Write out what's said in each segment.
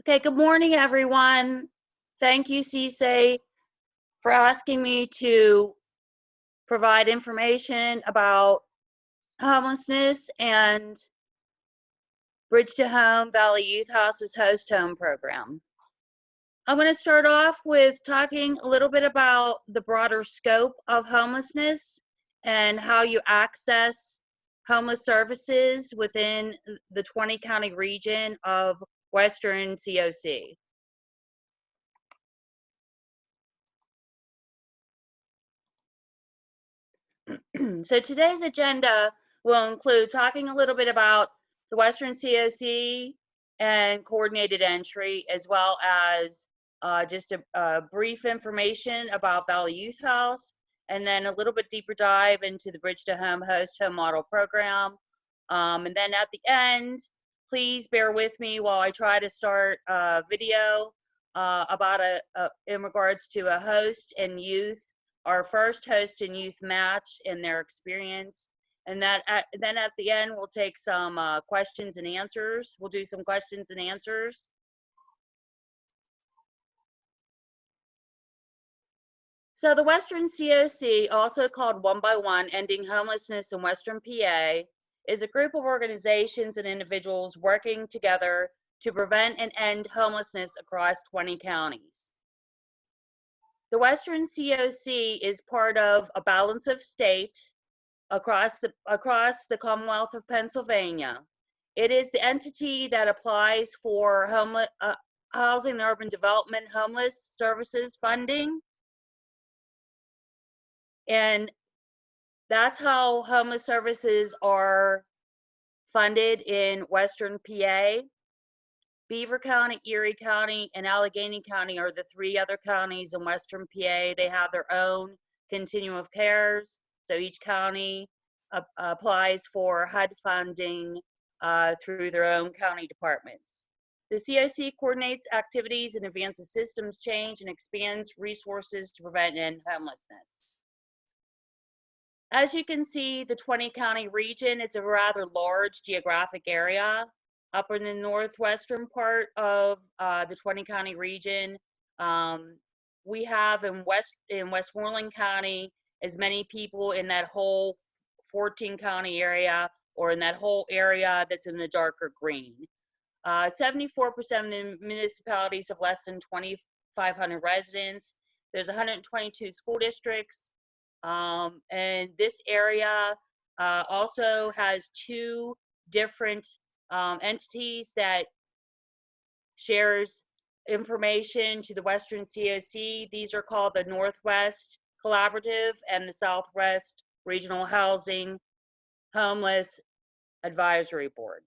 Okay, good morning, everyone. Thank you, Cisse, for asking me to provide information about homelessness and Bridge to Home Valley Youth House's Host Home program. I'm going to start off with talking a little bit about the broader scope of homelessness and how you access homeless services within the 20-county region of Western COC. So today's agenda will include talking a little bit about the Western COC and coordinated entry, as well as just a brief information about Valley Youth House, and then a little bit deeper dive into the Bridge to Home Host Home Model Program. And then at the end, please bear with me while I try to start a video about in regards to a host and youth, our first host and youth match and their experience. And then at the end, we'll take some questions and answers. We'll do some questions and answers. So the Western COC, also called One by One, Ending Homelessness in Western PA, is a group of organizations and individuals working together to prevent and end homelessness across 20 counties. The Western COC is part of a balance of state across the Commonwealth of Pennsylvania. It is the entity that applies for housing and urban development homeless services funding. And that's how homeless services are funded in Western PA. Beaver County, Erie County, and Allegheny County are the three other counties in Western PA. They have their own continuum of cares. So each county applies for HUD funding through their own county departments. The COC coordinates activities and advances systems change and expands resources to prevent and end homelessness. As you can see, the 20-county region, it's a rather large geographic area. Up in the northwestern part of the 20-county region, we have in Westmoreland County as many people in that whole 14-county area, or in that whole area that's in the darker green. 74% of the municipalities have less than 2,500 residents. There's 122 school districts, and this area also has two different entities that shares information to the Western COC. These are called the Northwest Collaborative and the Southwest Regional Housing Homeless Advisory Board.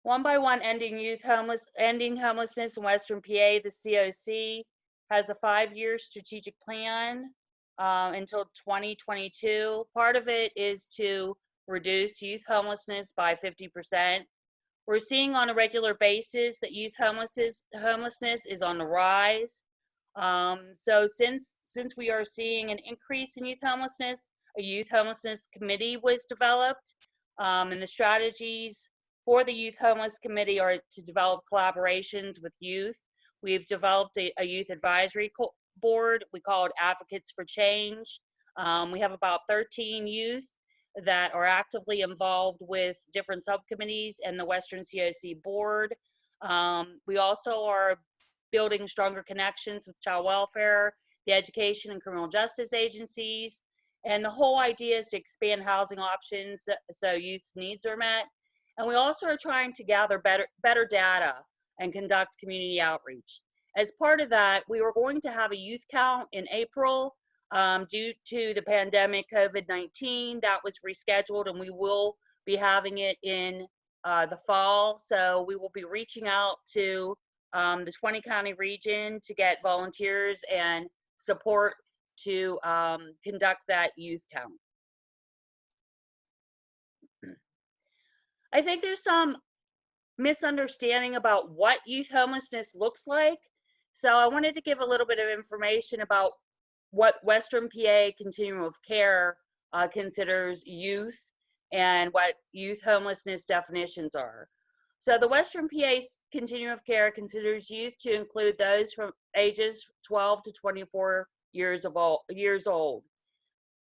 One by One, Ending Homelessness in Western PA, the COC has a 5-year strategic plan until 2022. Part of it is to reduce youth homelessness by 50%. We're seeing on a regular basis that youth homelessness is on the rise. So since we are seeing an increase in youth homelessness, a youth homelessness committee was developed, and the strategies for the youth homeless committee are to develop collaborations with youth. We've developed a youth advisory board. We call it Advocates for Change. We have about 13 youth that are actively involved with different subcommittees and the Western COC board. We also are building stronger connections with child welfare, the education and criminal justice agencies, and the whole idea is to expand housing options so youth's needs are met. And we also are trying to gather better data and conduct community outreach. As part of that, we were going to have a youth count in April. Due to the pandemic, COVID-19, that was rescheduled, and we will be having it in the fall. So we will be reaching out to the 20-county region to get volunteers and support to conduct that youth count. I think there's some misunderstanding about what youth homelessness looks like. So I wanted to give a little bit of information about what Western PA Continuum of Care considers youth and what youth homelessness definitions are. So the Western PA continuum of care considers youth to include those from ages 12 to 24 years old.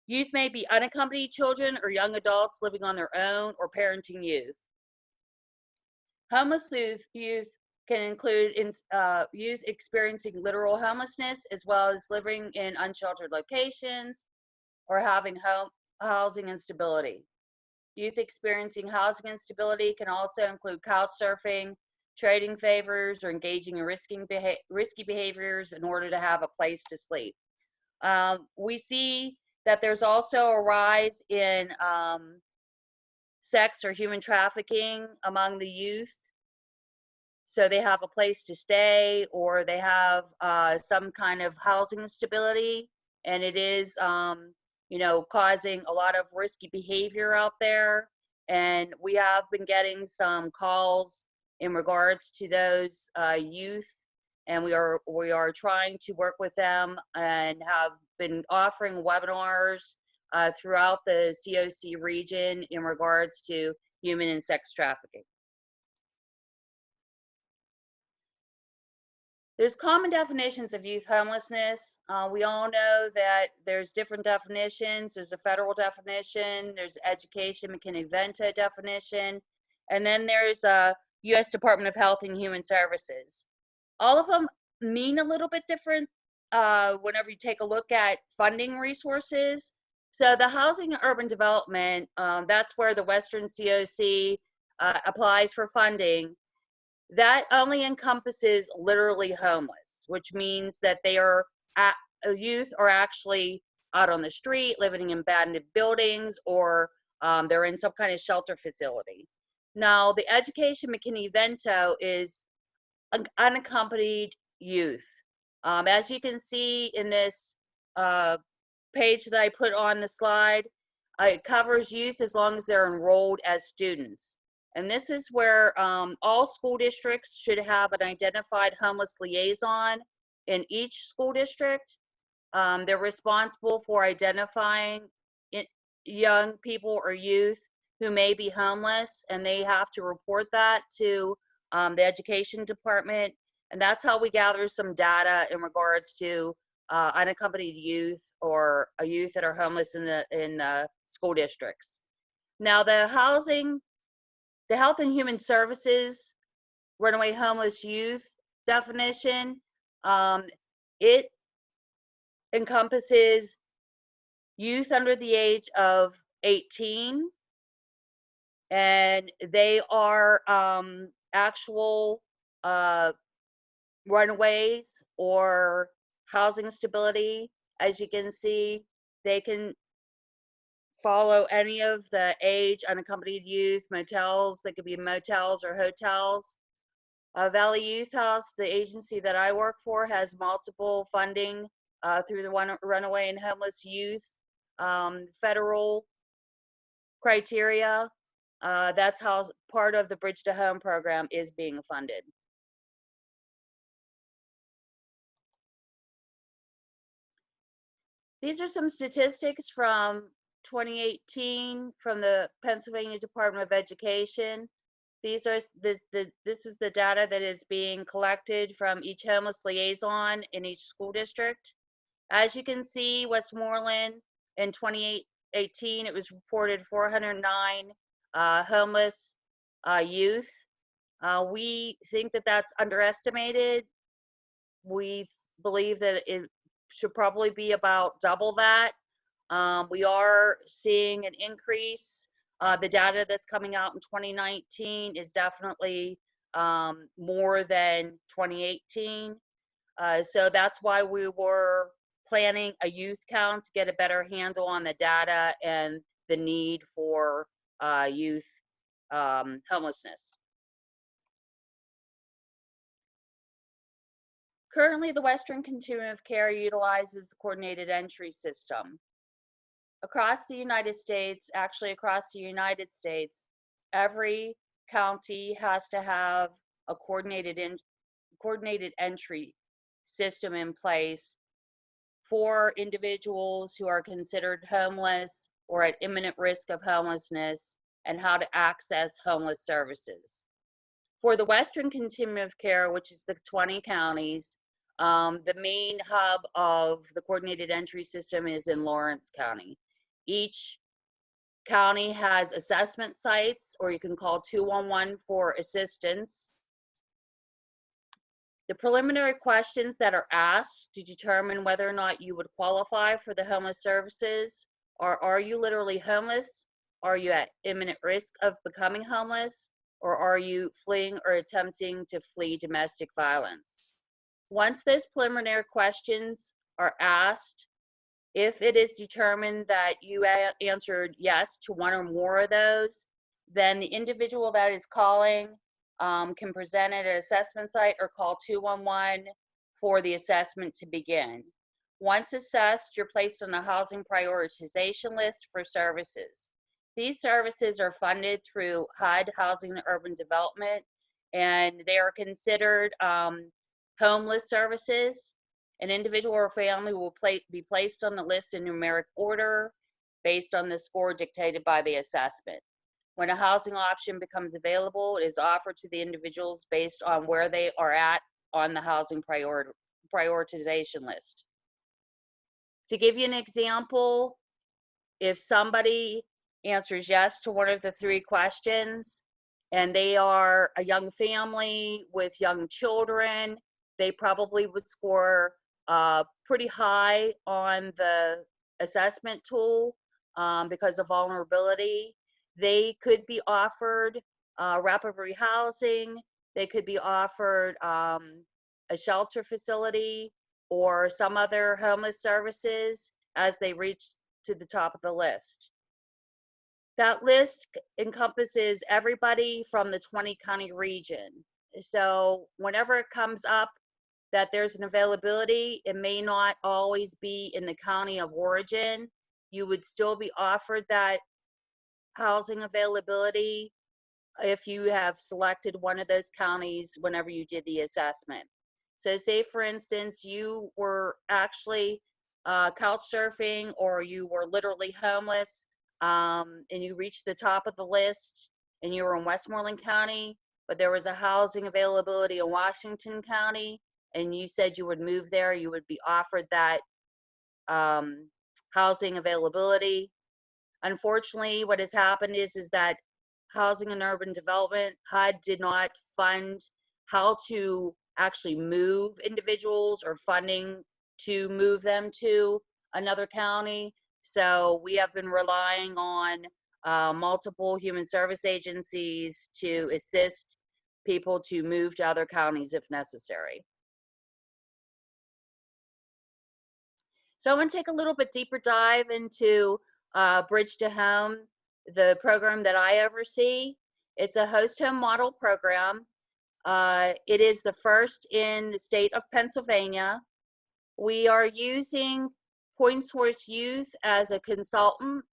Youth may be unaccompanied children or young adults living on their own or parenting youth. Homeless youth can include youth experiencing literal homelessness, as well as living in unsheltered locations or having housing instability. Youth experiencing housing instability can also include couch surfing, trading favors, or engaging in risky behaviors in order to have a place to sleep. We see that there's also a rise in sex or human trafficking among the youth. So they have a place to stay, or they have some kind of housing instability, and it is causing a lot of risky behavior out there. And we have been getting some calls in regards to those youth, and we are trying to work with them and have been offering webinars throughout the COC region in regards to human and sex trafficking. There's common definitions of youth homelessness. We all know that there's different definitions. There's a federal definition, there's education McKinney-Vento definition, and then there's a U.S. Department of Health and Human Services. All of them mean a little bit different whenever you take a look at funding resources. So the Housing and Urban Development, that's where the Western COC applies for funding. That only encompasses literally homeless, which means that youth are actually out on the street, living in abandoned buildings, or they're in some kind of shelter facility. Now, the Education McKinney-Vento is unaccompanied youth. As you can see in this page that I put on the slide, it covers youth as long as they're enrolled as students. And this is where all school districts should have an identified homeless liaison in each school district. They're responsible for identifying young people or youth who may be homeless, and they have to report that to the education department. And that's how we gather some data in regards to unaccompanied youth or a youth that are homeless in the school districts. Now, the Health and Human Services runaway homeless youth definition, it encompasses youth under the age of 18, and they are actual runaways or housing instability. As you can see, they can follow any of the age unaccompanied youth motels. They could be motels or hotels. Valley Youth House, the agency that I work for, has multiple funding through the runaway and homeless youth federal criteria. That's how part of the Bridge to Home program is being funded. These are some statistics from 2018 from the Pennsylvania Department of Education. This is the data that is being collected from each homeless liaison in each school district. As you can see, Westmoreland in 2018, it was reported 409 homeless youth. We think that that's underestimated. We believe that it should probably be about double that. We are seeing an increase. The data that's coming out in 2019 is definitely more than 2018. So that's why we were planning a youth count to get a better handle on the data and the need for youth homelessness. Currently, the Western Continuum of Care utilizes the coordinated entry system. Across the United States, every county has to have a coordinated entry system in place for individuals who are considered homeless or at imminent risk of homelessness, and how to access homeless services. For the Western Continuum of Care, which is the 20 counties, the main hub of the coordinated entry system is in Lawrence County. Each county has assessment sites, or you can call 211 for assistance. The preliminary questions that are asked to determine whether or not you would qualify for the homeless services are you literally homeless? Are you at imminent risk of becoming homeless? Or are you fleeing or attempting to flee domestic violence? Once those preliminary questions are asked, if it is determined that you answered yes to one or more of those, then the individual that is calling can present at an assessment site or call 211 for the assessment to begin. Once assessed, you're placed on a housing prioritization list for services. These services are funded through HUD, Housing and Urban Development, and they are considered homeless services. An individual or family will be placed on the list in numeric order based on the score dictated by the assessment. When a housing option becomes available, it is offered to the individuals based on where they are at on the housing prioritization list. To give you an example, if somebody answers yes to one of the three questions and they are a young family with young children, they probably would score pretty high on the assessment tool because of vulnerability. They could be offered rapid rehousing. They could be offered a shelter facility or some other homeless services as they reach to the top of the list. That list encompasses everybody from the 20 county region. So whenever it comes up that there's an availability, it may not always be in the county of origin. You would still be offered that housing availability if you have selected one of those counties whenever you did the assessment. So say, for instance, you were actually couch surfing, or you were literally homeless, and you reached the top of the list and you were in Westmoreland County, but there was a housing availability in Washington County, and you said you would move there, you would be offered that housing availability. Unfortunately, what has happened is that Housing and Urban Development, HUD, did not fund how to actually move individuals or funding to move them to another county. So we have been relying on multiple human service agencies to assist people to move to other counties if necessary. So I'm going to take a little bit deeper dive into Bridge to Home, the program that I oversee. It's a host home model program. It is the first in the state of Pennsylvania. We are using Point Source Youth as a consultant.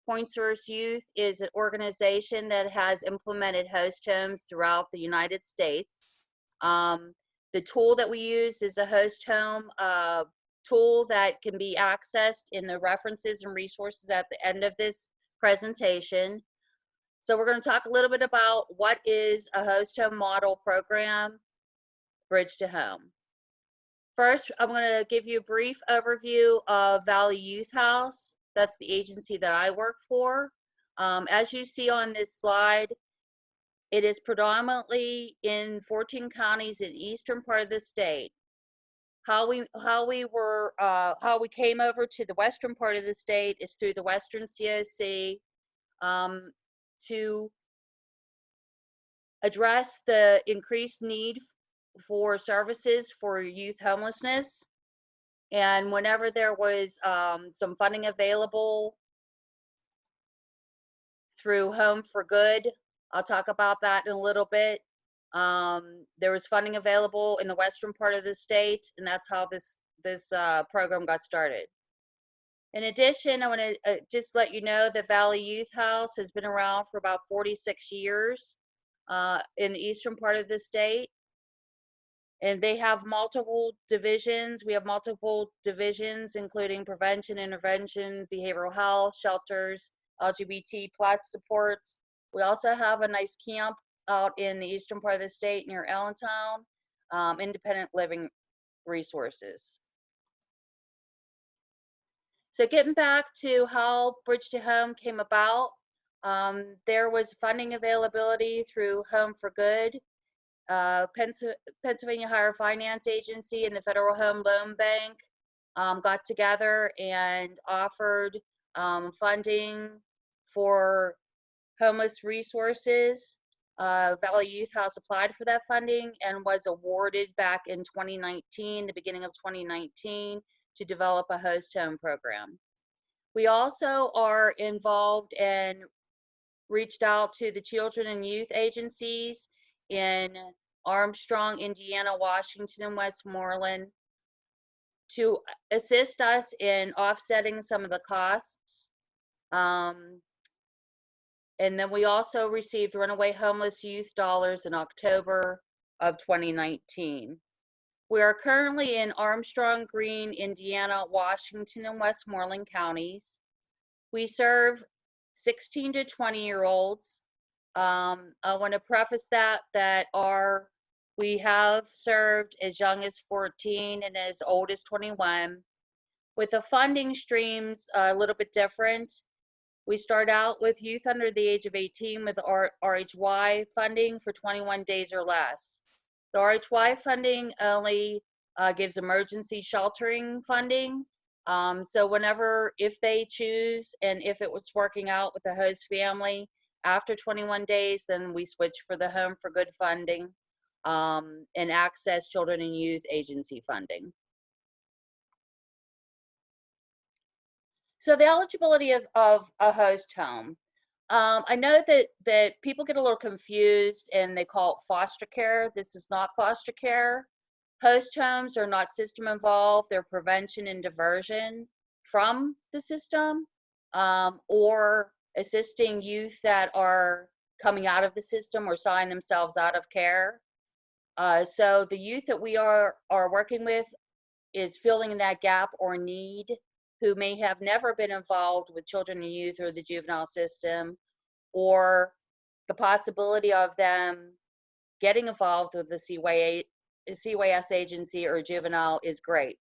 Point Source Youth is an organization that has implemented host homes throughout the United States. The tool that we use is a host home tool that can be accessed in the references and resources at the end of this presentation. So we're going to talk a little bit about what is a host home model program, Bridge to Home. First, I'm going to give you a brief overview of Valley Youth House. That's the agency that I work for. As you see on this slide, it is predominantly in 14 counties in the eastern part of the state. How we came over to the western part of the state is through the Western COC to address the increased need for services for youth homelessness. And whenever there was some funding available through Home for Good, I'll talk about that in a little bit. There was funding available in the western part of the state, and that's how this program got started. In addition, I want to just let you know that Valley Youth House has been around for about 46 years in the eastern part of the state. And they have multiple divisions. We have multiple divisions, including prevention, intervention, behavioral health, shelters, LGBT plus supports. We also have a nice camp out in the eastern part of the state near Allentown, independent living resources. So getting back to how Bridge to Home came about, there was funding availability through Home for Good, Pennsylvania Higher Finance Agency, and the Federal Home Loan Bank got together and offered funding for homeless resources. Valley Youth House applied for that funding and was awarded back in 2019, the beginning of 2019, to develop a host home program. We also are involved and reached out to the children and youth agencies in Armstrong, Indiana, Washington, and Westmoreland to assist us in offsetting some of the costs. And then we also received Runaway Homeless Youth dollars in October of 2019. We are currently in Armstrong, Greene, Indiana, Washington, and Westmoreland counties. We serve 16 to 20-year-olds. I want to preface that we have served as young as 14 and as old as 21. With the funding streams a little bit different. We start out with youth under the age of 18 with RHY funding for 21 days or less. The RHY funding only gives emergency sheltering funding. So if they choose and if it was working out with the host family after 21 days, then we switch for the Home for Good funding and access children and youth agency funding. So the eligibility of a host home. I know that people get a little confused and they call it foster care. This is not foster care. Host homes are not system involved. They're prevention and diversion from the system or assisting youth that are coming out of the system or signing themselves out of care. So the youth that we are working with is filling that gap or need, who may have never been involved with children and youth or the juvenile system, or the possibility of them getting involved with the CYS agency or juvenile is great.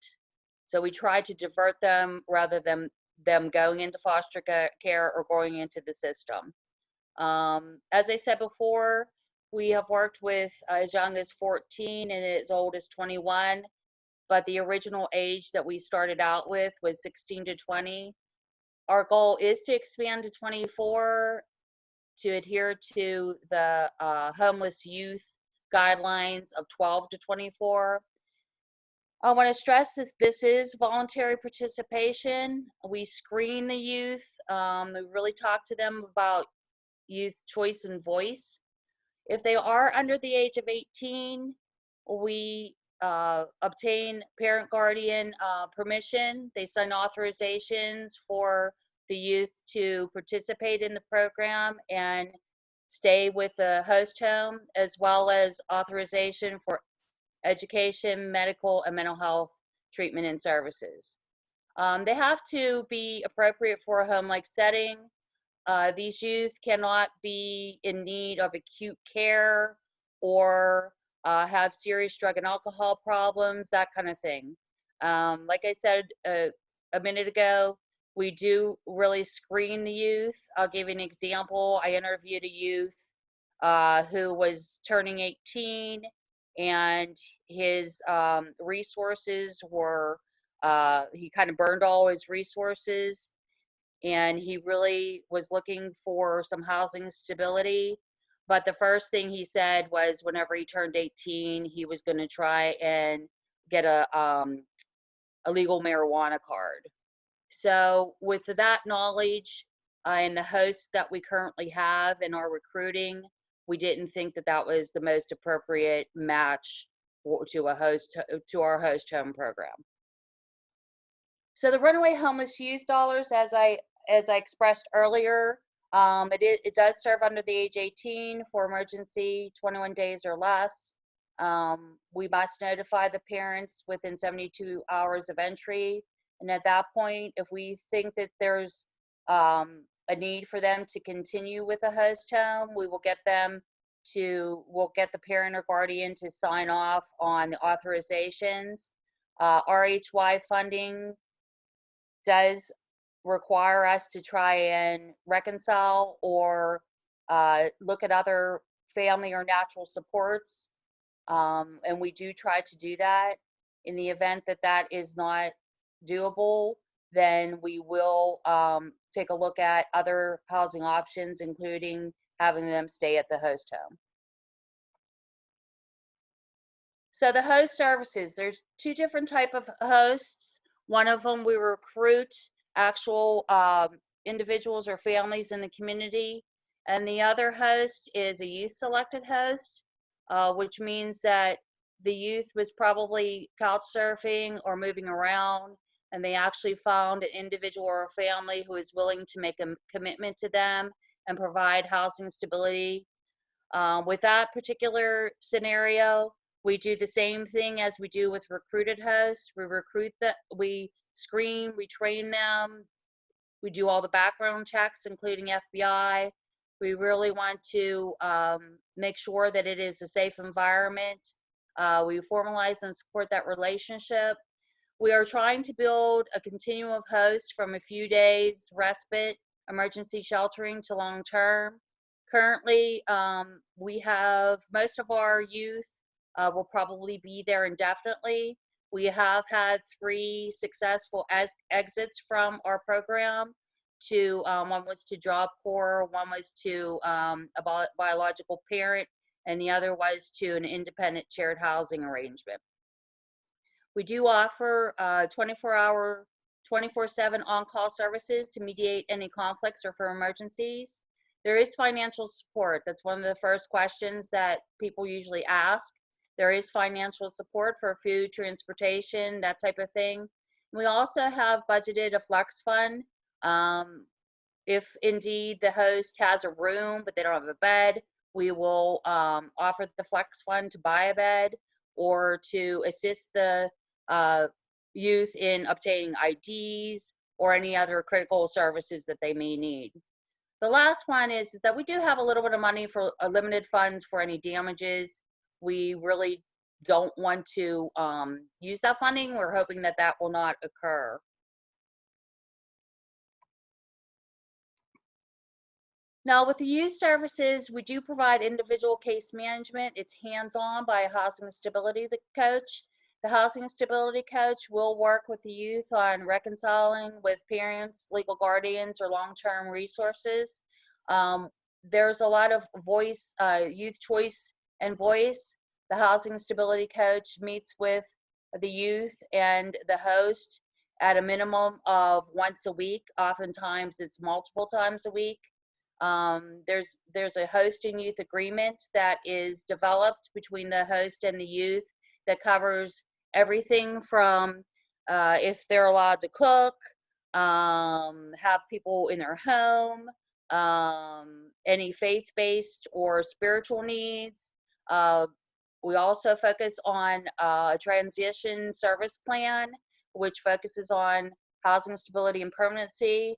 So we try to divert them rather than them going into foster care or going into the system. As I said before, we have worked with as young as 14 and as old as 21. But the original age that we started out with was 16 to 20. Our goal is to expand to 24 to adhere to the homeless youth guidelines of 12 to 24. I want to stress this is voluntary participation. We screen the youth. We really talk to them about youth choice and voice. If they are under the age of 18, we obtain parent guardian permission. They sign authorizations for the youth to participate in the program and stay with the host home, as well as authorization for education, medical, and mental health treatment and services. They have to be appropriate for a home-like setting. These youth cannot be in need of acute care or have serious drug and alcohol problems, that kind of thing. Like I said a minute ago, we do really screen the youth. I'll give you an example. I interviewed a youth who was turning 18, and his resources were, he kind of burned all his resources, and he really was looking for some housing stability. But the first thing he said was whenever he turned 18, he was going to try and get a legal marijuana card. So with that knowledge and the hosts that we currently have in our recruiting, we didn't think that was the most appropriate match to our host home program. So the Runaway Homeless Youth dollars, as I expressed earlier, it does serve under the age 18 for emergency 21 days or less. We must notify the parents within 72 hours of entry. And at that point, if we think that there's a need for them to continue with the host home, we will get them we'll get the parent or guardian to sign off on the authorizations. RHY funding does require us to try and reconcile or look at other family or natural supports. And we do try to do that. In the event that that is not doable, then we will take a look at other housing options, including having them stay at the host home. So the host services, there's two different type of hosts. One of them, we recruit actual individuals or families in the community. And the other host is a youth selected host, which means that the youth was probably couch surfing or moving around, and they actually found an individual or a family who is willing to make a commitment to them and provide housing stability. With that particular scenario, we do the same thing as we do with recruited hosts. We recruit them, we screen, we train them, we do all the background checks, including FBI. We really want to make sure that it is a safe environment. We formalize and support that relationship. We are trying to build a continuum of hosts from a few days respite, emergency sheltering to long-term. Currently, we have most of our youth will probably be there indefinitely. We have had 3 successful exits from our program. One was to Job Corps, one was to a biological parent, and the other was to an independent shared housing arrangement. We do offer 24-hour, 24/7 on-call services to mediate any conflicts or for emergencies. There is financial support. That's one of the first questions that people usually ask. There is financial support for food, transportation, that type of thing. We also have budgeted a flex fund. If indeed the host has a room but they don't have a bed, we will offer the flex fund to buy a bed or to assist the youth in obtaining IDs or any other critical services that they may need. The last one is that we do have a little bit of money for limited funds for any damages. We really don't want to use that funding. We're hoping that that will not occur. Now, with the youth services, we do provide individual case management. It's hands-on by a housing stability coach. The housing stability coach will work with the youth on reconciling with parents, legal guardians, or long-term resources. There's a lot of youth choice and voice. The housing stability coach meets with the youth and the host at a minimum of once a week. Oftentimes it's multiple times a week. There's a host and youth agreement that is developed between the host and the youth that covers everything from if they're allowed to cook, have people in their home, any faith-based or spiritual needs. We also focus on a transition service plan, which focuses on housing stability and permanency.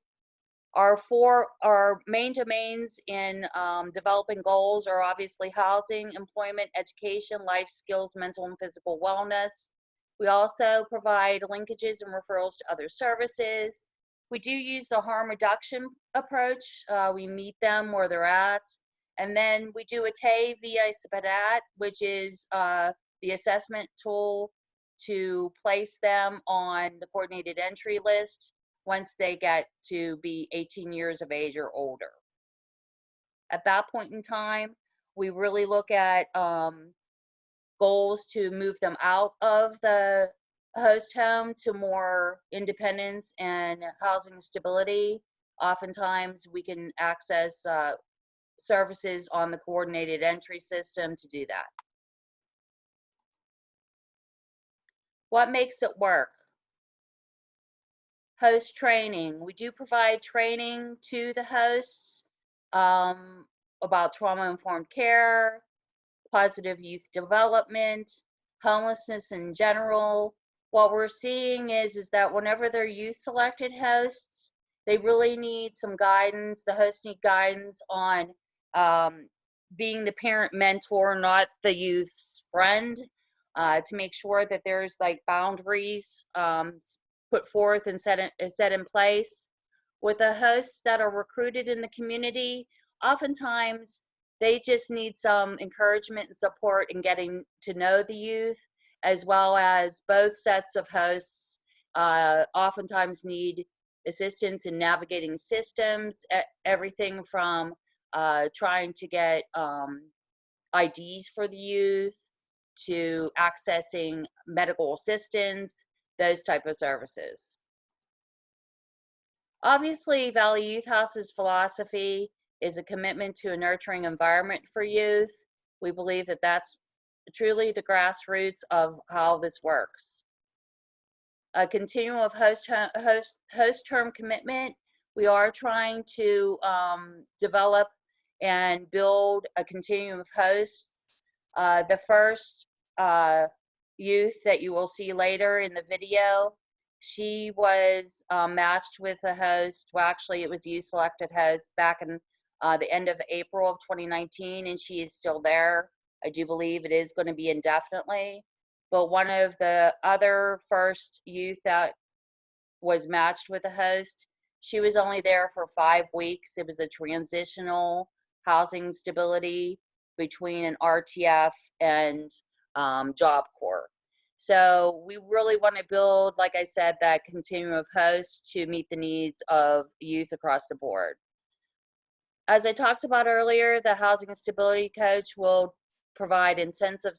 Our main domains in developing goals are obviously housing, employment, education, life skills, mental and physical wellness. We also provide linkages and referrals to other services. We do use the harm reduction approach. We meet them where they're at. And then we do a TAE via SPADAT, which is the assessment tool to place them on the coordinated entry list once they get to be 18 years of age or older. At that point in time, we really look at goals to move them out of the host home to more independence and housing stability. Oftentimes, we can access services on the coordinated entry system to do that. What makes it work? Host training. We do provide training to the hosts about trauma-informed care, positive youth development, homelessness in general. What we're seeing is that whenever they're youth-selected hosts, they really need some guidance. The hosts need guidance on being the parent mentor, not the youth's friend, to make sure that there's like boundaries put forth and set in place. With the hosts that are recruited in the community, oftentimes they just need some encouragement and support in getting to know the youth, as well as both sets of hosts oftentimes need assistance in navigating systems, everything from trying to get IDs for the youth to accessing medical assistance, those type of services. Obviously, Valley Youth House's philosophy is a commitment to a nurturing environment for youth. We believe that that's truly the grassroots of how this works. A continuum of host term commitment. We are trying to develop and build a continuum of hosts. The first youth that you will see later in the video, she was matched with a host. Well, actually, it was a youth selected host back in the end of April of 2019, and she is still there. I do believe it is going to be indefinitely. But one of the other first youth that was matched with a host, she was only there for 5 weeks. It was a transitional housing stability between an RTF and Job Corps. So we really want to build, like I said, that continuum of hosts to meet the needs of youth across the board. As I talked about earlier, the Housing Stability Coach will provide intensive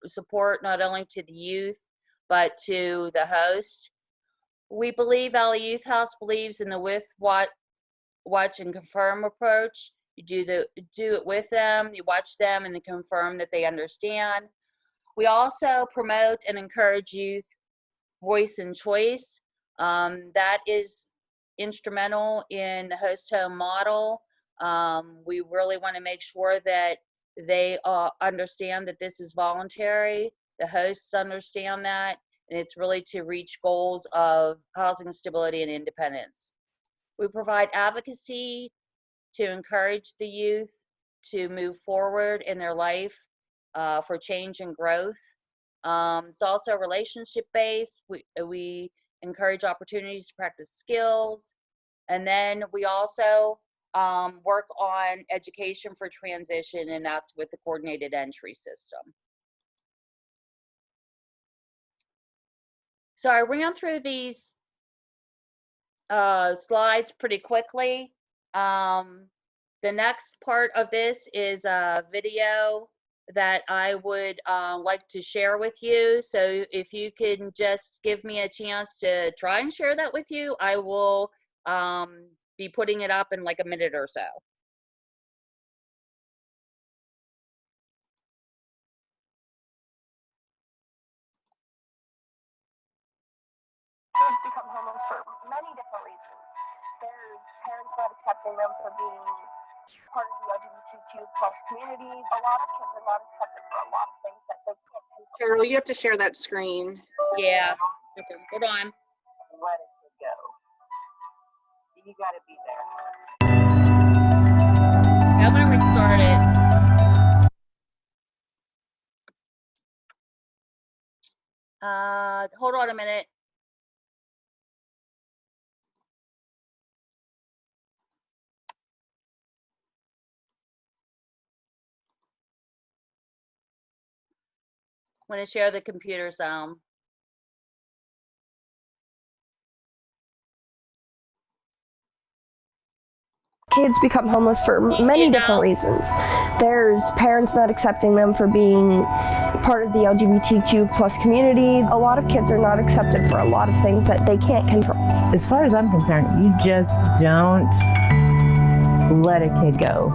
support not only to the youth, but to the host. We believe Valley Youth House believes in the with, watch, and confirm approach. You do it with them, you watch them, and then confirm that they understand. We also promote and encourage youth voice and choice. That is instrumental in the host home model. We really want to make sure that they understand that this is voluntary. The hosts understand that, and it's really to reach goals of housing stability and independence. We provide advocacy to encourage the youth to move forward in their life for change and growth. It's also relationship-based. We encourage opportunities to practice skills. And then we also work on education for transition, and that's with the coordinated entry system. So I ran through these slides pretty quickly. The next part of this is a video that I would like to share with you. So if you can just give me a chance to try and share that with you, I will be putting it up in like a minute or so. Kids become homeless for many different reasons. There's parents not accepting them for being part of the LGBTQ plus community. A lot of kids are not accepted for a lot of things that they can't control. Carol, you have to share that screen. Yeah. Okay, hold on. Let it go. You gotta be there. I'm gonna restart it. Hold on a minute. I'm going to share the computer sound. Kids become homeless for many different reasons. There's parents not accepting them for being part of the LGBTQ plus community. A lot of kids are not accepted for a lot of things that they can't control. As far as I'm concerned, you just don't let a kid go.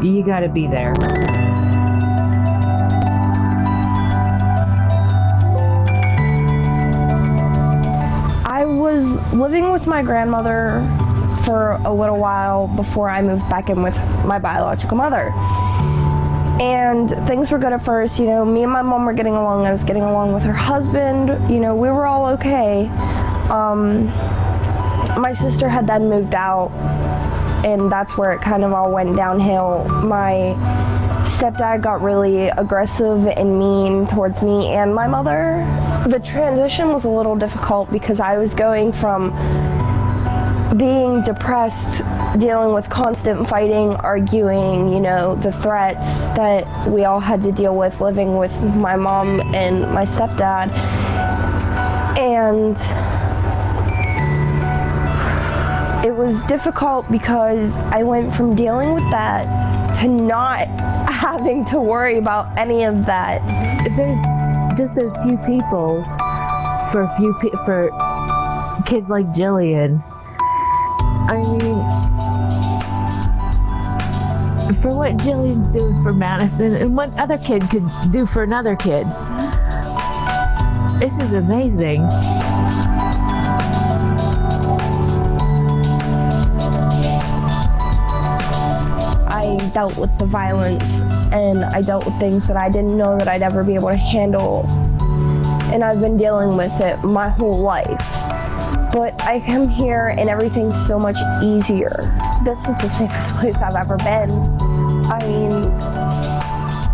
You gotta be there. I was living with my grandmother for a little while before I moved back in with my biological mother. And things were good at first, you know, me and my mom were getting along, I was getting along with her husband, you know, we were all okay. My sister had then moved out and that's where it kind of all went downhill. My stepdad got really aggressive and mean towards me and my mother. The transition was a little difficult because I was going from being depressed, dealing with constant fighting, arguing, you know, the threats that we all had to deal with living with my mom and my stepdad. And it was difficult because I went from dealing with that to not having to worry about any of that. If there's just those few people, for kids like Jillian, I mean, for what Jillian's doing for Madison and what other kid could do for another kid, this is amazing. I dealt with the violence and I dealt with things that I didn't know that I'd ever be able to handle. And I've been dealing with it my whole life. But I come here and everything's so much easier. This is the safest place I've ever been. I mean,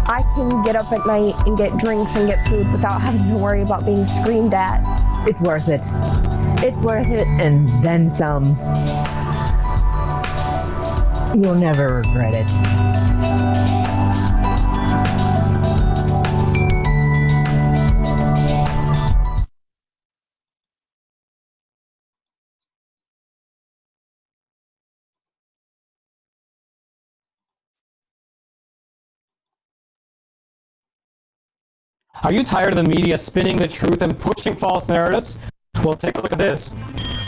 I can get up at night and get drinks and get food without having to worry about being screamed at. It's worth it. It's worth it and then some. You'll never regret it. Are you tired of the media spinning the truth and pushing false narratives? Well, take a look at this.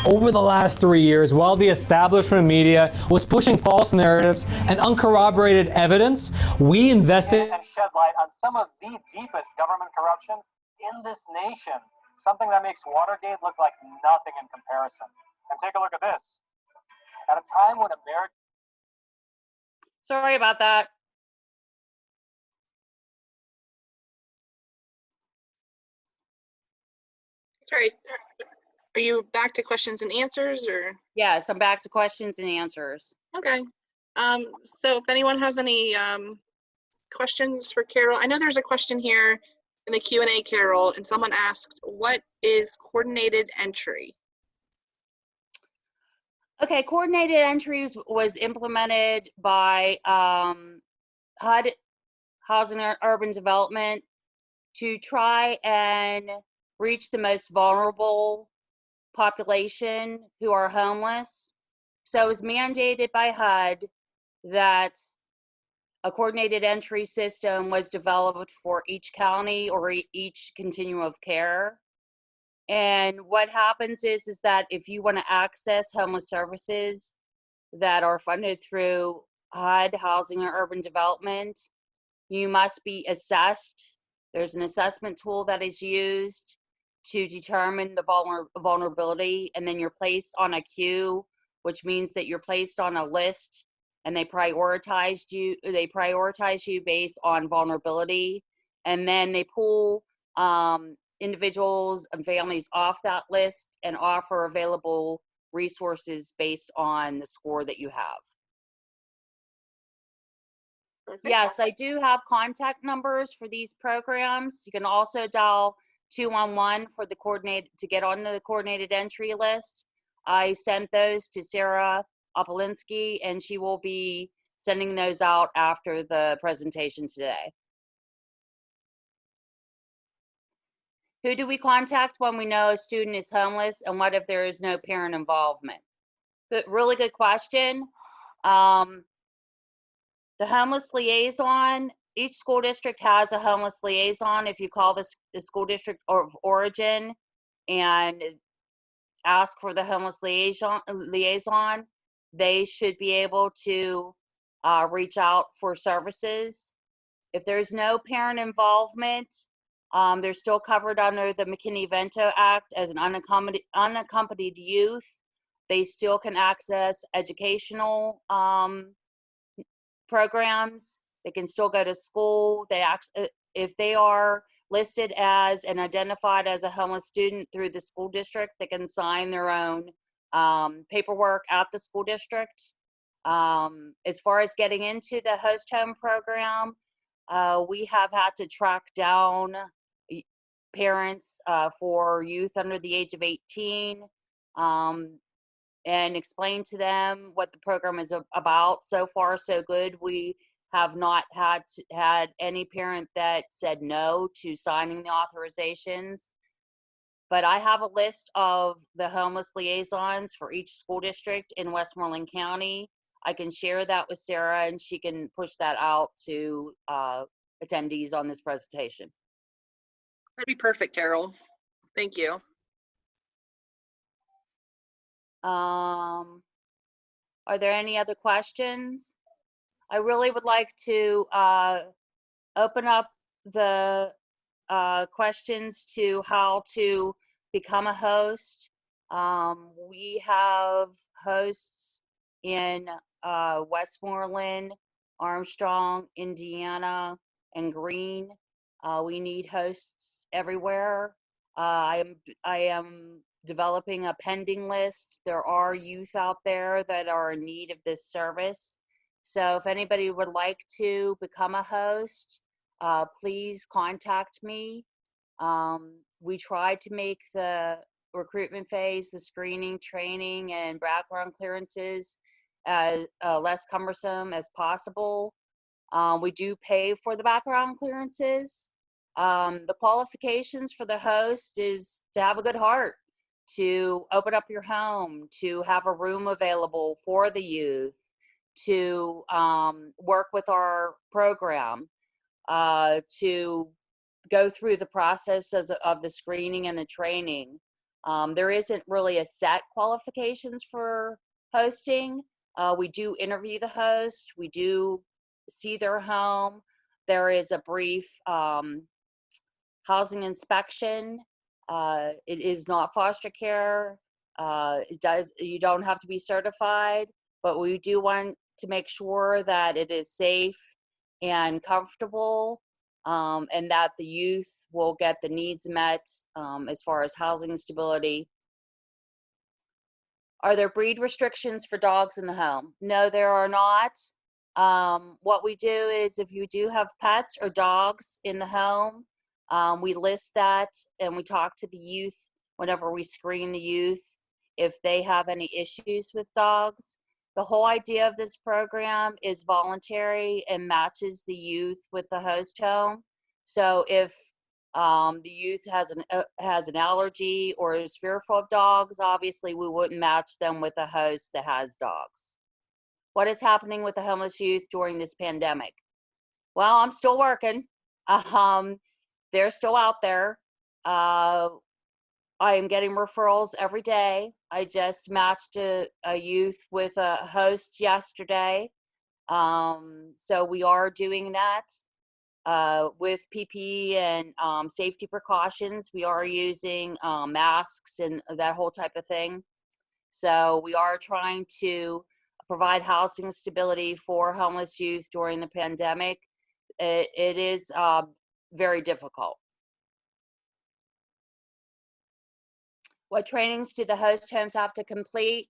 Over the last 3 years, while the establishment media was pushing false narratives and uncorroborated evidence, we invested and shed light on some of the deepest government corruption in this nation. Something that makes Watergate look like nothing in comparison. And take a look at this. At a time when America... Sorry about that. Sorry, are you back to questions and answers or? Yes, I'm back to questions and answers. Okay. So if anyone has any questions for Carol, I know there's a question here in the Q&A, Carol, and someone asked, what is coordinated entry? Okay, coordinated entries was implemented by HUD, Housing and Urban Development, to try and reach the most vulnerable population who are homeless. So it was mandated by HUD that a coordinated entry system was developed for each county or each continuum of care. And what happens is that if you want to access homeless services that are funded through HUD, Housing and Urban Development, you must be assessed. There's an assessment tool that is used to determine the vulnerability, and then you're placed on a queue, which means that you're placed on a list, and they prioritize you based on vulnerability, and then they pull individuals and families off that list and offer available resources based on the score that you have. Perfect. Yes, I do have contact numbers for these programs. You can also dial 211 for the to get on the coordinated entry list. I sent those to Sarah Opolinsky, and she will be sending those out after the presentation today. Who do we contact when we know a student is homeless, and what if there is no parent involvement? Really good question. The homeless liaison, each school district has a homeless liaison. If you call the school district of origin and ask for the homeless liaison, they should be able to reach out for services. If there's no parent involvement, they're still covered under the McKinney-Vento Act as an unaccompanied youth. They still can access educational programs. They can still go to school. If they are listed as and identified as a homeless student through the school district, they can sign their own paperwork at the school district. As far as getting into the host home program, we have had to track down parents for youth under the age of 18 and explain to them what the program is about. So far, so good. We have not had any parent that said no to signing the authorizations. But I have a list of the homeless liaisons for each school district in Westmoreland County. I can share that with Sarah, and she can push that out to attendees on this presentation. That'd be perfect, Carol. Thank you. Are there any other questions? I really would like to open up the questions to how to become a host. We have hosts in Westmoreland, Armstrong, Indiana, and Greene. We need hosts everywhere. I am developing a pending list. There are youth out there that are in need of this service. So if anybody would like to become a host, please contact me. We tried to make the recruitment phase, the screening, training, and background clearances as less cumbersome as possible. We do pay for the background clearances. The qualifications for the host is to have a good heart, to open up your home, to have a room available for the youth, to work with our program, to go through the process of the screening and the training. There isn't really a set qualifications for hosting. We do interview the host. We do see their home. There is a brief housing inspection. It is not foster care. You don't have to be certified, but we do want to make sure that it is safe and comfortable, and that the youth will get the needs met as far as housing stability. Are there breed restrictions for dogs in the home? No, there are not. What we do is if you do have pets or dogs in the home, we list that and we talk to the youth whenever we screen the youth if they have any issues with dogs. The whole idea of this program is voluntary and matches the youth with the host home. So if the youth has an allergy or is fearful of dogs, obviously we wouldn't match them with a host that has dogs. What is happening with the homeless youth during this pandemic? Well, I'm still working. They're still out there. I am getting referrals every day. I just matched a youth with a host yesterday. So we are doing that with PPE and safety precautions. We are using masks and that whole type of thing. So we are trying to provide housing stability for homeless youth during the pandemic. It is very difficult. What trainings do the host homes have to complete?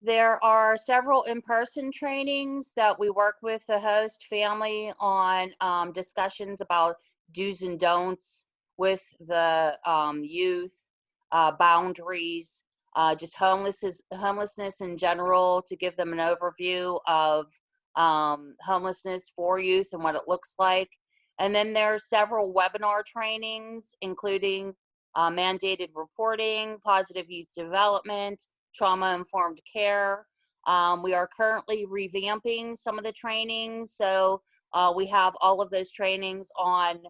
There are several in-person trainings that we work with the host family on, discussions about do's and don'ts with the youth, boundaries, just homelessness in general, to give them an overview of homelessness for youth and what it looks like. And then there are several webinar trainings, including mandated reporting, positive youth development, trauma-informed care. We are currently revamping some of the trainings, so we have all of those trainings on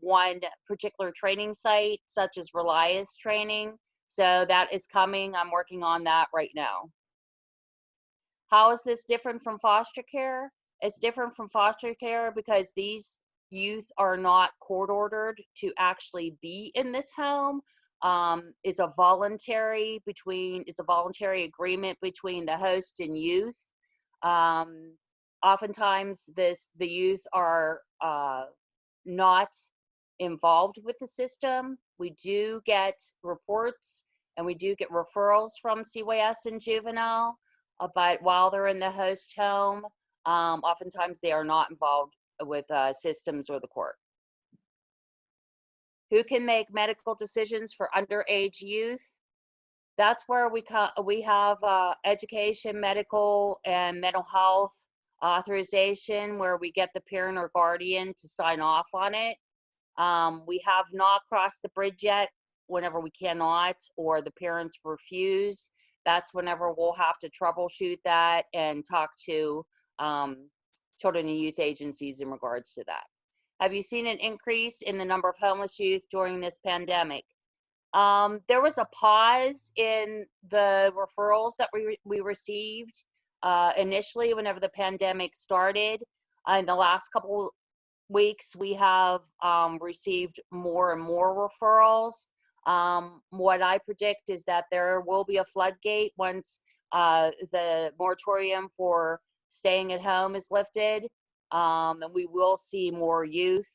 one particular training site, such as Relias training. So that is coming. I'm working on that right now. How is this different from foster care? It's different from foster care because these youth are not court ordered to actually be in this home. It's a voluntary agreement between the host and youth. Oftentimes the youth are not involved with the system. We do get reports and we do get referrals from CYS and juvenile. but while they're in the host home, oftentimes they are not involved with systems or the court. Who can make medical decisions for underage youth? That's where we have education, medical, and mental health authorization, where we get the parent or guardian to sign off on it. We have not crossed the bridge yet. Whenever we cannot or the parents refuse, that's whenever we'll have to troubleshoot that and talk to children and youth agencies in regards to that. Have you seen an increase in the number of homeless youth during this pandemic? There was a pause in the referrals that we received initially whenever the pandemic started. In the last couple weeks, we have received more and more referrals. What I predict is that there will be a floodgate once the moratorium for staying at home is lifted, and we will see more youth.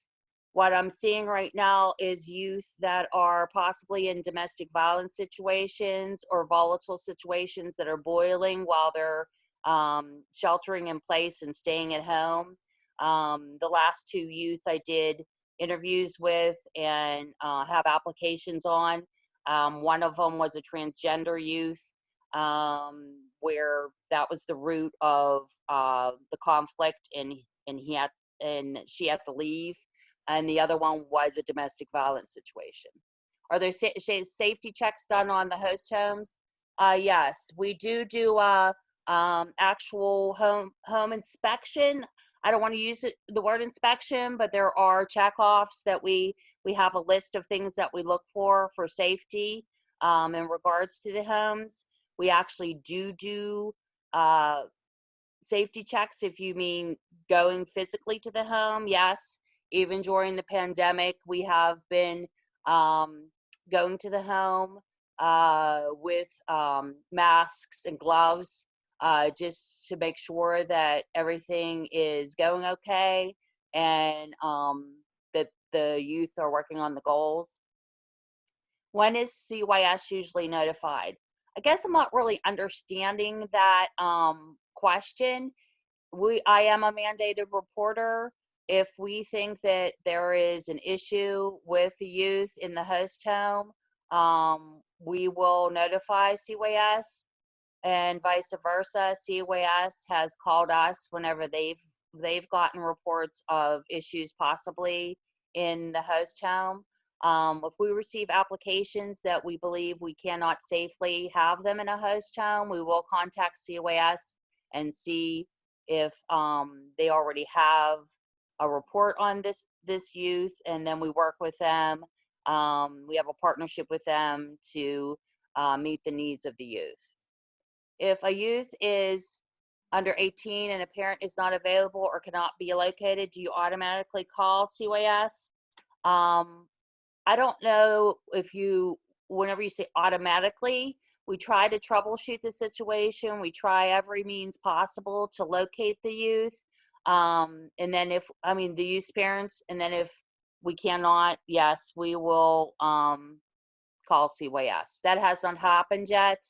What I'm seeing right now is youth that are possibly in domestic violence situations or volatile situations that are boiling while they're sheltering in place and staying at home. The last 2 youth I did interviews with and have applications on. One of them was a transgender youth, where that was the root of the conflict, and she had to leave. And the other one was a domestic violence situation. Are there safety checks done on the host homes? Yes, we do actual home inspection. I don't want to use the word inspection, but there are checkoffs that we have a list of things that we look for safety in regards to the homes. We actually do safety checks, if you mean going physically to the home. Yes, even during the pandemic, we have been going to the home with masks and gloves, just to make sure that everything is going okay and that the youth are working on the goals. When is CYS usually notified? I guess I'm not really understanding that question. I am a mandated reporter. If we think that there is an issue with the youth in the host home, we will notify CYS, and vice versa. CYS has called us whenever they've gotten reports of issues possibly in the host home. If we receive applications that we believe we cannot safely have them in a host home, we will contact CYS and see if they already have a report on this youth, and then we work with them. We have a partnership with them to meet the needs of the youth. If a youth is under 18 and a parent is not available or cannot be located, do you automatically call CYS? I don't know if whenever you say automatically, we try to troubleshoot the situation. We try every means possible to locate the youth. And then the youth's parents, and then if we cannot, yes, we will call CYS. That has not happened yet,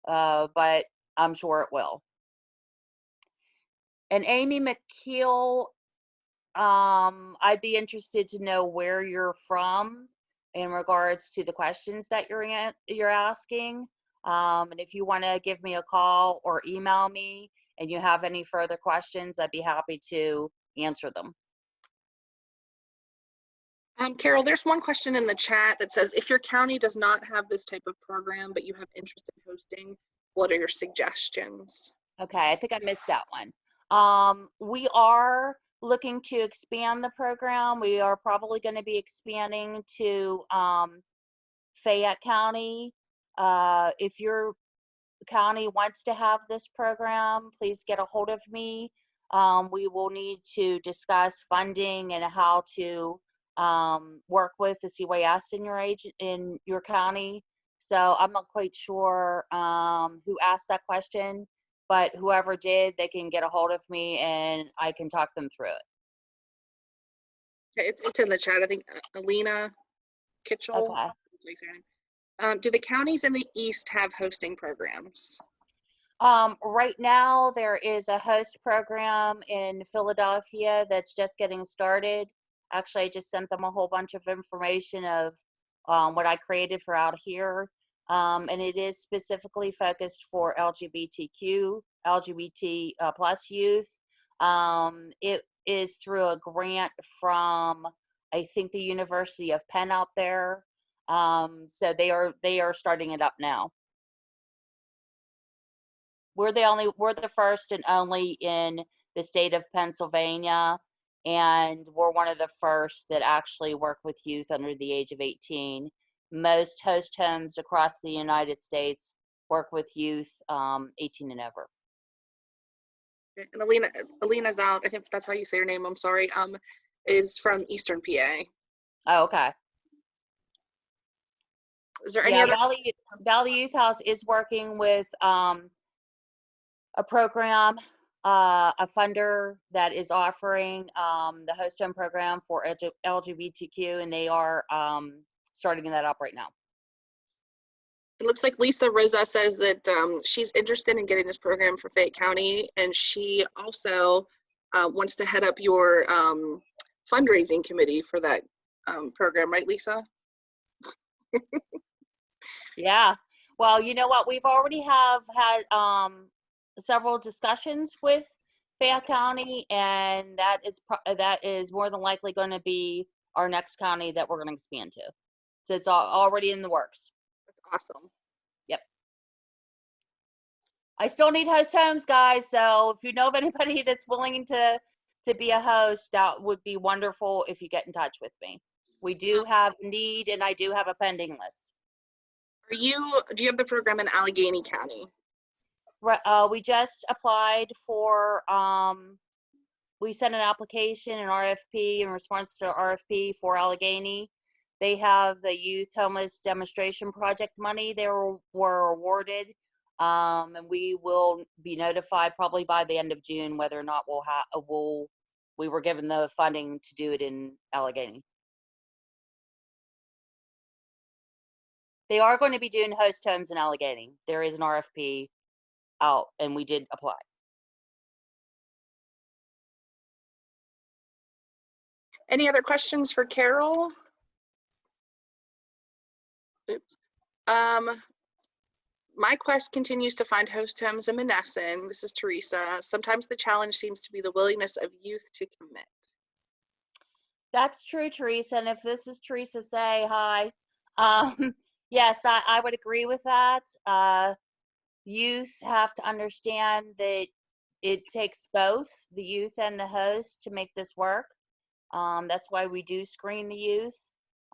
but I'm sure it will. And Amy McKeel, I'd be interested to know where you're from in regards to the questions that you're asking. And if you want to give me a call or email me and you have any further questions, I'd be happy to answer them. Carol, there's one question in the chat that says, if your county does not have this type of program, but you have interest in hosting, what are your suggestions? Okay, I think I missed that one. We are looking to expand the program. We are probably going to be expanding to Fayette County. If your county wants to have this program, please get a hold of me. We will need to discuss funding and how to work with the CYS in your county. So I'm not quite sure who asked that question, but whoever did, they can get a hold of me and I can talk them through it. It's in the chat. I think Alina Kitchell. Okay. Do the counties in the East have hosting programs? Right now, there is a host program in Philadelphia that's just getting started. Actually, I just sent them a whole bunch of information of what I created for out here. And it is specifically focused for LGBT plus youth. It is through a grant from, I think, the University of Penn out there. So they are starting it up now. We're the first and only in the state of Pennsylvania, and we're one of the first that actually work with youth under the age of 18. Most host homes across the United States work with youth 18 and over. And Alina's out. I think that's how you say her name. I'm sorry. Is from Eastern PA. Oh, okay. Is there any Yeah, other? Valley Youth House is working with a program, a funder that is offering the host home program for LGBTQ, and they are starting that up right now. It looks like Lisa Rizza says that she's interested in getting this program for Fayette County, and she also wants to head up your fundraising committee for that program, right, Lisa? Yeah. Well, you know what? We've already have had several discussions with Fayette County, and that is more than likely going to be our next county that we're going to expand to. So it's already in the works. That's awesome. Yep. I still need host homes, guys. So if you know of anybody that's willing to be a host, that would be wonderful if you get in touch with me. We do have need, and I do have a pending list. Do you have the program in Allegheny County? We just applied for, we sent an application, an RFP, in response to RFP for Allegheny. They have the Youth Homeless Demonstration Project money they were awarded. And we will be notified probably by the end of June whether or not we were given the funding to do it in Allegheny. They are going to be doing host homes in Allegheny. There is an RFP out, and we did apply. Any other questions for Carol? Oops. My quest continues to find host homes in Menneson. This is Teresa. Sometimes the challenge seems to be the willingness of youth to commit. That's true, Teresa. And if this is Teresa, say hi. Yes, I would agree with that. Youth have to understand that it takes both the youth and the host to make this work. That's why we do screen the youth.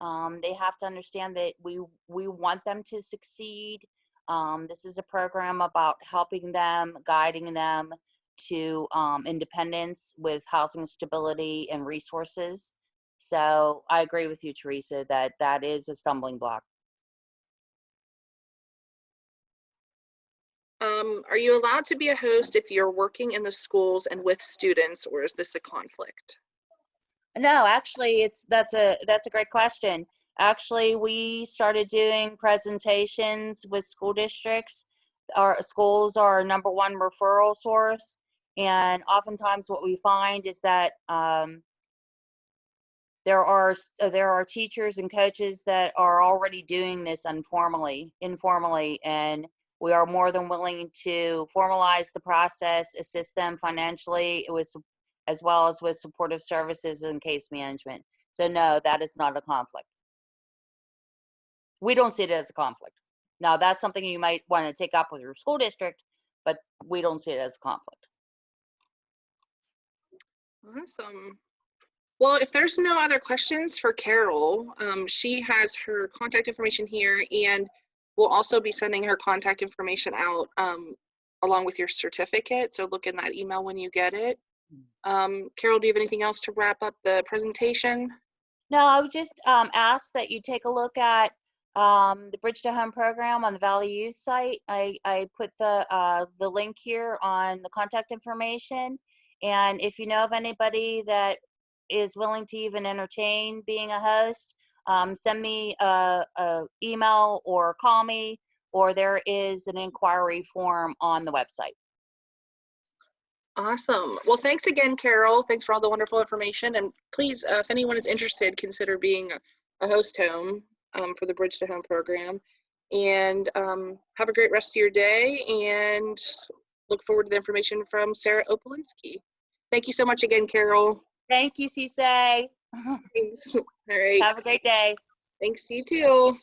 They have to understand that we want them to succeed. This is a program about helping them, guiding them to independence with housing stability and resources. So I agree with you, Teresa, that is a stumbling block. Are you allowed to be a host if you're working in the schools and with students, or is this a conflict? No, actually, that's a great question. Actually, we started doing presentations with school districts. Our schools are our number one referral source, and oftentimes what we find is that there are teachers and coaches that are already doing this informally, and we are more than willing to formalize the process, assist them financially as well as with supportive services and case management. So no, that is not a conflict. We don't see it as a conflict. Now, that's something you might want to take up with your school district, but we don't see it as a conflict. Awesome. Well, if there's no other questions for Carol, she has her contact information here, and we'll also be sending her contact information out along with your certificate. So look in that email when you get it. Carol, do you have anything else to wrap up the presentation? No, I would just ask that you take a look at the Bridge to Home program on the Valley Youth site. I put the link here on the contact information. And if you know of anybody that is willing to even entertain being a host, send me a email or call me. or there is an inquiry form on the website. Awesome. Well, thanks again, Carol. Thanks for all the wonderful information. And please, if anyone is interested, consider being a host home for the Bridge to Home program. And have a great rest of your day, and look forward to the information from Sarah Opolinski. Thank you so much again, Carol. Thank you, Cisse. Thanks. All right. Have a great day. Thanks, you too.